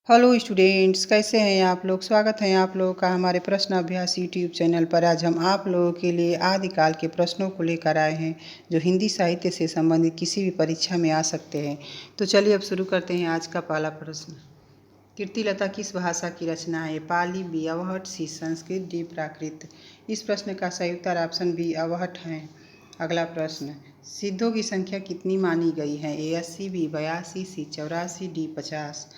Hello students, कैसे हैं आप लोग। स्वागत है आप लोगों का हमारे प्रश्न अभ्यास यूट्यूब चैनल पर। आज हम आप लोगों के लिए आदिकाल के प्रश्नों को लेकर आए हैं जो हिंदी साहित्य से संबंधित किसी भी परीक्षा में आ सकते हैं। तो चलिए अब शुरू करते हैं आज का पहला प्रश्न। कीर्तिलता किस भाषा की रचना है। पाली, बी अवहट, सी संस्कृत, डी प्राकृत। इस प्रश्न का सही उत्तर ऑप्शन बी अवहट है। अगला प्रश्न, सिद्धों की संख्या कितनी मानी गई है। ए 80, बी 82, सी 84, डी 50।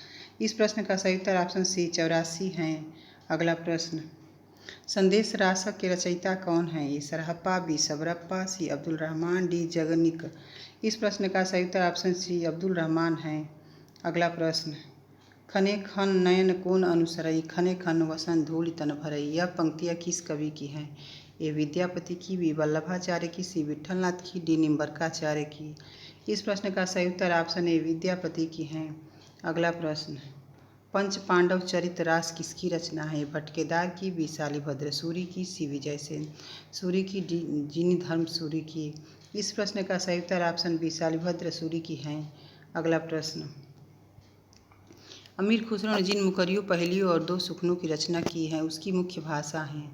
इस प्रश्न का सही उत्तर ऑप्शन सी 84 है। अगला प्रश्न, संदेश रासक के रचयिता कौन है। ए सरहप्पा, बी सबरप्पा, सी अब्दुल रहमान, डी जगनिक। इस प्रश्न का सही उत्तर ऑप्शन सी अब्दुल रहमान है। अगला प्रश्न, खने खन नयन कोन अनुसरई, खने खन वसन धूलि तन भरई। यह पंक्तियाँ किस कवि की हैं। ए विद्यापति की, बी वल्लभाचार्य की, सी विठलनाथ की, डी निम्बरकाचार्य की। इस प्रश्न का सही उत्तर ऑप्शन ए विद्यापति की हैं। अगला प्रश्न, पंच पांडव चरित रास किसकी रचना है। भटकेदार की, बी शालिभद्र सूरी की, सी विजयसेन सूरी की, डी जिनीधर्म सूरी की। इस प्रश्न का सही उत्तर ऑप्शन बी शालिभद्र सूरी की हैं। अगला प्रश्न, अमीर खुसरो ने जिन मुकरियों, पहेलियों और दो सुखनों की रचना की है उसकी मुख्य भाषा है।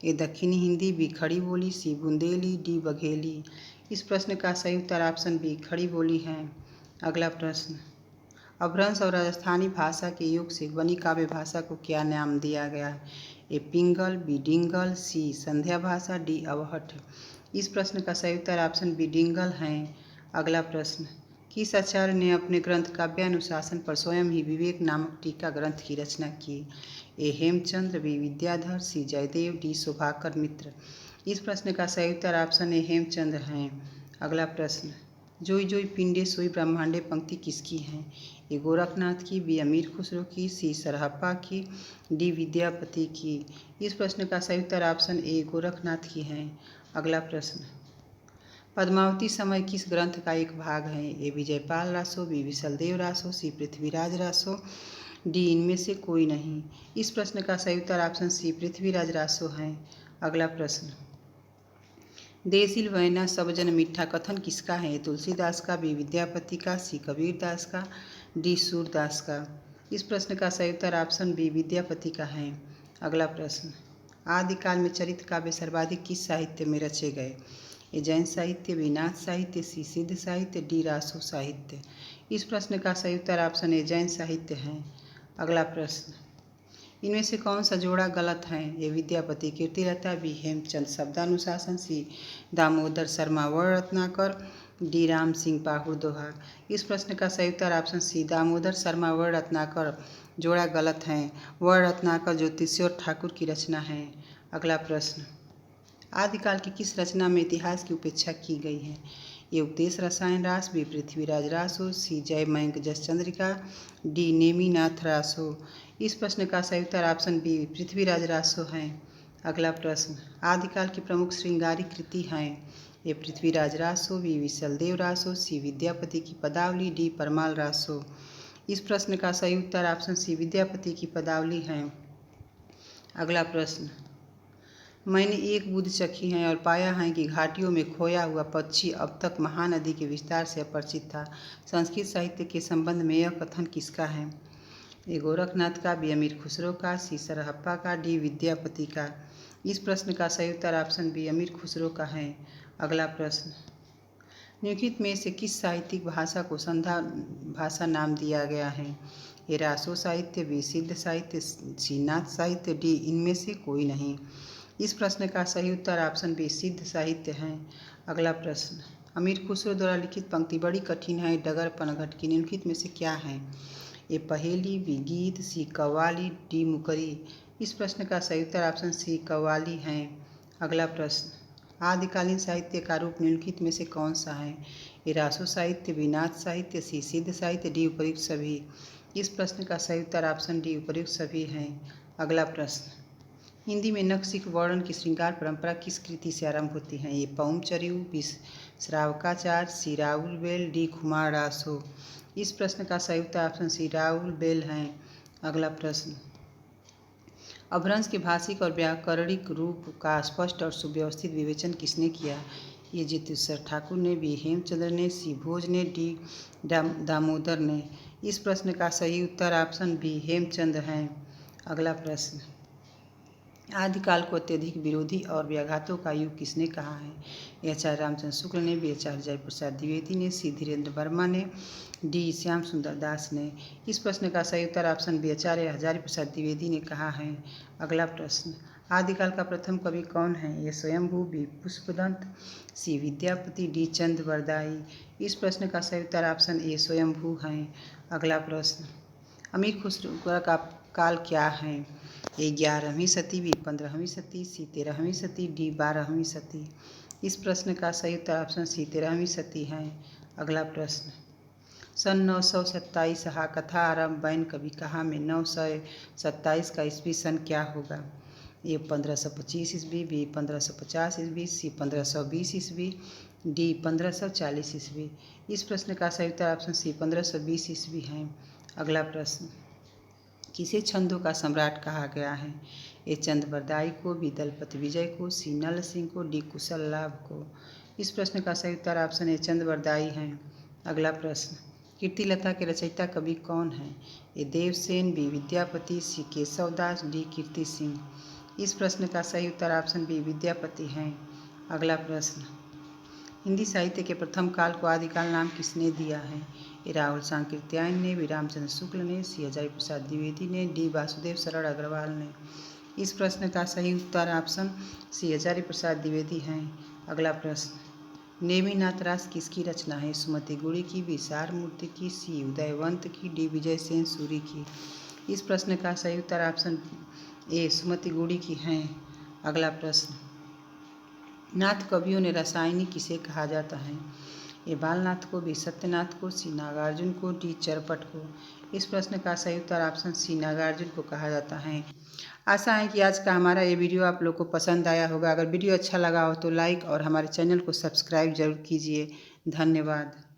ए दक्षिणी हिंदी, बी खड़ी बोली, सी बुंदेली, डी बघेली। इस प्रश्न का सही उत्तर ऑप्शन बी खड़ी बोली है। अगला प्रश्न, अपभ्रंश और राजस्थानी भाषा के योग से बनी काव्य भाषा को क्या नाम दिया गया है। ए पिंगल, बी डिंगल, सी संध्या भाषा, डी अवहट। इस प्रश्न का सही उत्तर ऑप्शन बी डिंगल है। अगला प्रश्न, किस आचार्य ने अपने ग्रंथ काव्यानुशासन पर स्वयं ही विवेक नामक टीका ग्रंथ की रचना की। ए हेमचंद्र, बी विद्याधर, सी जयदेव, डी शोभाकर मित्र। इस प्रश्न का सही उत्तर ऑप्शन ए हेमचंद्र है। अगला प्रश्न, जोई जोई पिंडे सोई ब्रह्मांडे पंक्ति किसकी है। ए गोरखनाथ की, बी अमीर खुसरो की, सी सरहप्पा की, डी विद्यापति की। इस प्रश्न का सही उत्तर ऑप्शन ए गोरखनाथ की है। अगला प्रश्न, पद्मावती समय किस ग्रंथ का एक भाग है। ए विजयपाल रासो, बी विशलदेव रासो, सी पृथ्वीराज रासो, डी इनमें से कोई नहीं। इस प्रश्न का सही उत्तर ऑप्शन सी पृथ्वीराज रासो है। अगला प्रश्न, देसिल वैना सब जन मीठा कथन किसका है। तुलसीदास का, बी विद्यापति का, सी कबीर दास का, डी सूरदास का। इस प्रश्न का सही उत्तर ऑप्शन बी विद्यापति का है। अगला प्रश्न, आदिकाल में चरित काव्य सर्वाधिक किस साहित्य में रचे गए। ए जैन साहित्य, बी नाथ साहित्य, सी सिद्ध साहित्य, डी रासो साहित्य। इस प्रश्न का सही उत्तर ऑप्शन ए जैन साहित्य है। अगला प्रश्न, इनमें से कौन सा जोड़ा गलत है। ए विद्यापति कीर्तिलता, बी हेमचंद शब्दानुशासन, सी दामोदर शर्मा वर्ण रत्नाकर, डी राम सिंह पाहुर दोहा। इस प्रश्न का सही उत्तर ऑप्शन सी दामोदर शर्मा वर्ण रत्नाकर जोड़ा गलत है। वर्ण रत्नाकर ज्योतिषोर ठाकुर की रचना है। अगला प्रश्न, आदिकाल की किस रचना में इतिहास की उपेक्षा की गई है। ये उपदेश रसायन रास, बी पृथ्वीराज रासो, सी जय मयंक जस चंद्रिका, डी नेमिनाथ रासो। इस प्रश्न का सही उत्तर ऑप्शन बी पृथ्वीराज रासो है। अगला प्रश्न, आदिकाल की प्रमुख श्रृंगारी कृति हैं। ये पृथ्वीराज रासो, बी विशलदेव रासो, सी विद्यापति की पदावली, डी परमाल रासो। इस प्रश्न का सही उत्तर ऑप्शन सी विद्यापति की पदावली है। अगला प्रश्न, मैंने एक बूंद चखी है और पाया है कि घाटियों में खोया हुआ पक्षी अब तक महानदी के विस्तार से अपरिचित था। संस्कृत साहित्य के संबंध में यह कथन किसका है। ए गोरखनाथ का, बी अमीर खुसरो का, सी सरहप्पा का, डी विद्यापति का। इस प्रश्न का सही उत्तर ऑप्शन बी अमीर खुसरो का है। अगला प्रश्न, निम्नलिखित में से किस साहित्यिक भाषा को संध्या भाषा नाम दिया गया है। ए रासो साहित्य, बी सिद्ध साहित्य, सी नाथ साहित्य, डी इनमें से कोई नहीं। इस प्रश्न का सही उत्तर ऑप्शन बी सिद्ध साहित्य है। अगला प्रश्न, अमीर खुसरो द्वारा लिखित पंक्ति बड़ी कठिन है, डगर पनघट की निम्नलिखित में से क्या है। ए पहेली, बी गीत, सी कव्वाली, डी मुकरी। इस प्रश्न का सही उत्तर ऑप्शन सी कव्वाली है। अगला प्रश्न, आदिकालीन साहित्य का रूप निम्नलिखित में से कौन सा है। ए रासो साहित्य, बी नाथ साहित्य, सी सिद्ध साहित्य, डी उपर्युक्त सभी। इस प्रश्न का सही उत्तर ऑप्शन डी उपर्युक्त सभी है। अगला प्रश्न, हिंदी में नखशिख वर्णन की श्रृंगार परंपरा किस कृति से आरंभ होती है। ये पौमचर्यु, बी श्रावकाचार, सी राउल बेल, डी खुमार रासो। इस प्रश्न का सही उत्तर ऑप्शन सी राउल बेल है। अगला प्रश्न, अपभ्रंश के भाषिक और व्याकरणिक रूप का स्पष्ट और सुव्यवस्थित विवेचन किसने किया। ये ज्योतिषर ठाकुर ने, बी हेमचंद्र ने, सी भोज ने, डी दामोदर ने। इस प्रश्न का सही उत्तर ऑप्शन बी हेमचंद है। अगला प्रश्न, आदिकाल को अत्यधिक विरोधी और व्याघातों का युग किसने कहा है? ए आचार्य रामचंद्र शुक्ल ने, बी आचार्य जयप्रसाद द्विवेदी ने, सी धीरेन्द्र वर्मा ने, डी श्याम सुंदर दास ने। इस प्रश्न का सही उत्तर ऑप्शन बी आचार्य हजारी प्रसाद द्विवेदी ने कहा है। अगला प्रश्न, आदिकाल का प्रथम कवि कौन है? ए स्वयंभू, बी पुष्पदंत, सी विद्यापति, डी चंद बरदाई। इस प्रश्न का सही उत्तर ऑप्शन ए स्वयंभू है। अगला प्रश्न, अमीर खुसरो का काल क्या है? ए 11वीं सदी, बी 15वीं सदी, सी 13वीं सदी, डी 12वीं सदी। इस प्रश्न का सही उत्तर ऑप्शन सी 13वीं सदी है। अगला प्रश्न, सन 927 हा कथा आरंभ बैन कवि कहा में 927 का ईस्वी सन क्या होगा? ए 1525 ईस्वी, बी 1550 ईस्वी, सी 1520 ईस्वी, डी 1540 ईस्वी। इस प्रश्न का सही उत्तर ऑप्शन सी 1520 ईस्वी है। अगला प्रश्न, किसे छंदों का सम्राट कहा गया है? ए चंद बरदाई को, बी दलपति विजय को, सी नल सिंह को, डी कुशल लाभ को। इस प्रश्न का सही उत्तर ऑप्शन ए चंद बरदाई है। अगला प्रश्न, कीर्तिलता के रचयिता कवि कौन है? ए देवसेन, बी विद्यापति, सी केशवदास, डी कीर्ति सिंह। इस प्रश्न का सही उत्तर ऑप्शन बी विद्यापति है। अगला प्रश्न, हिंदी साहित्य के प्रथम काल को आदिकाल नाम किसने दिया है? ए राहुल सांकृत्यायन ने, बी रामचंद्र शुक्ल ने, सी हजारी प्रसाद द्विवेदी ने, डी वासुदेव शरण अग्रवाल ने। इस प्रश्न का सही उत्तर ऑप्शन सी हजारी प्रसाद द्विवेदी है। अगला प्रश्न, नेमिनाथ रास किसकी रचना है? सुमति गुड़ी की, बी सारमूर्ति की, सी उदयवंत की, डी विजय सेन सूरी की। इस प्रश्न का सही उत्तर ऑप्शन ए सुमति गुड़ी की है। अगला प्रश्न, नाथ कवियों ने रसायनी किसे कहा जाता है? ए बालनाथ को, बी सत्यनाथ को, सी नागार्जुन को, डी चरपट को। इस प्रश्न का सही उत्तर ऑप्शन सी नागार्जुन को कहा जाता है। आशा है कि आज का हमारा ये वीडियो आप लोग को पसंद आया होगा। अगर वीडियो अच्छा लगा हो तो लाइक और हमारे चैनल को सब्सक्राइब जरूर कीजिए। धन्यवाद।